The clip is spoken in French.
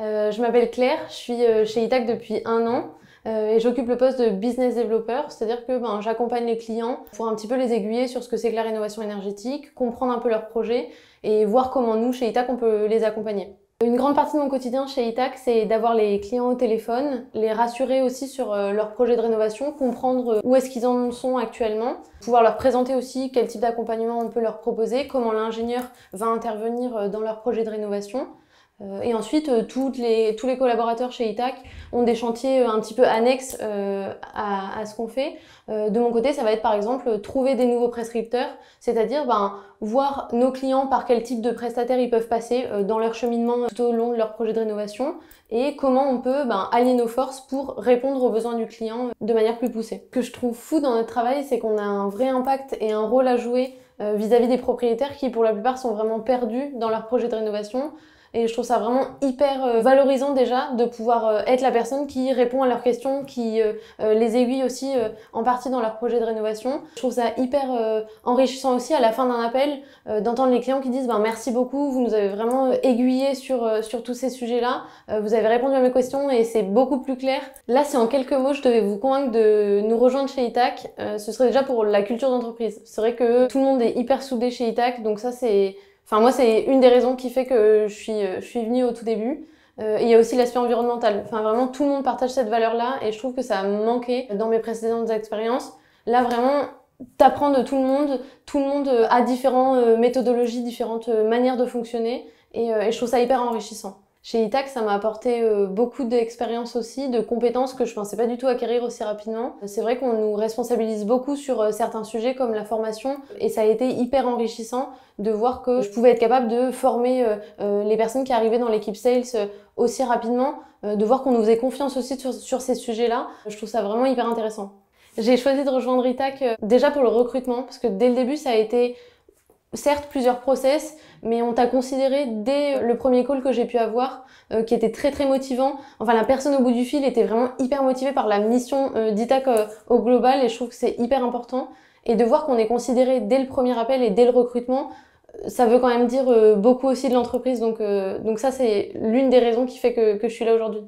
Je m'appelle Claire, je suis chez Itac depuis 1 an et j'occupe le poste de business developer, c'est-à-dire que j'accompagne les clients pour un petit peu les aiguiller sur ce que c'est que la rénovation énergétique, comprendre un peu leurs projets et voir comment nous, chez Itac, on peut les accompagner. Une grande partie de mon quotidien chez Itac, c'est d'avoir les clients au téléphone, les rassurer aussi sur leurs projets de rénovation, comprendre où est-ce qu'ils en sont actuellement, pouvoir leur présenter aussi quel type d'accompagnement on peut leur proposer, comment l'ingénieur va intervenir dans leur projet de rénovation. Et ensuite, tous les collaborateurs chez Itac ont des chantiers un petit peu annexes à ce qu'on fait. De mon côté, ça va être par exemple trouver des nouveaux prescripteurs, c'est-à-dire voir nos clients par quel type de prestataires ils peuvent passer dans leur cheminement tout au long de leur projet de rénovation et comment on peut allier nos forces pour répondre aux besoins du client de manière plus poussée. Ce que je trouve fou dans notre travail, c'est qu'on a un vrai impact et un rôle à jouer vis-à-vis des propriétaires qui, pour la plupart, sont vraiment perdus dans leur projet de rénovation. Et je trouve ça vraiment hyper valorisant déjà de pouvoir être la personne qui répond à leurs questions, qui les aiguille aussi en partie dans leur projet de rénovation. Je trouve ça hyper enrichissant aussi à la fin d'un appel d'entendre les clients qui disent merci beaucoup, vous nous avez vraiment aiguillé sur tous ces sujets-là, vous avez répondu à mes questions et c'est beaucoup plus clair. Là, si en quelques mots je devais vous convaincre de nous rejoindre chez Itac, ce serait déjà pour la culture d'entreprise. C'est vrai que tout le monde est hyper soudé chez Itac, donc ça c'est... Enfin, moi, c'est une des raisons qui fait que je suis venue au tout début. Et il y a aussi l'aspect environnemental. Enfin, vraiment, tout le monde partage cette valeur-là et je trouve que ça a manqué dans mes précédentes expériences. Là, vraiment, t'apprends de tout le monde a différentes méthodologies, différentes manières de fonctionner et je trouve ça hyper enrichissant. Chez Itac, ça m'a apporté beaucoup d'expérience aussi, de compétences que je pensais pas du tout acquérir aussi rapidement. C'est vrai qu'on nous responsabilise beaucoup sur certains sujets comme la formation et ça a été hyper enrichissant de voir que je pouvais être capable de former les personnes qui arrivaient dans l'équipe sales aussi rapidement, de voir qu'on nous faisait confiance aussi sur ces sujets-là. Je trouve ça vraiment hyper intéressant. J'ai choisi de rejoindre Itac déjà pour le recrutement parce que dès le début, ça a été certes plusieurs process, mais on t'a considéré dès le premier call que j'ai pu avoir, qui était très très motivant. Enfin, la personne au bout du fil était vraiment hyper motivée par la mission d'Itac au global et je trouve que c'est hyper important. Et de voir qu'on est considéré dès le premier appel et dès le recrutement, ça veut quand même dire beaucoup aussi de l'entreprise. Donc ça, c'est l'une des raisons qui fait que je suis là aujourd'hui.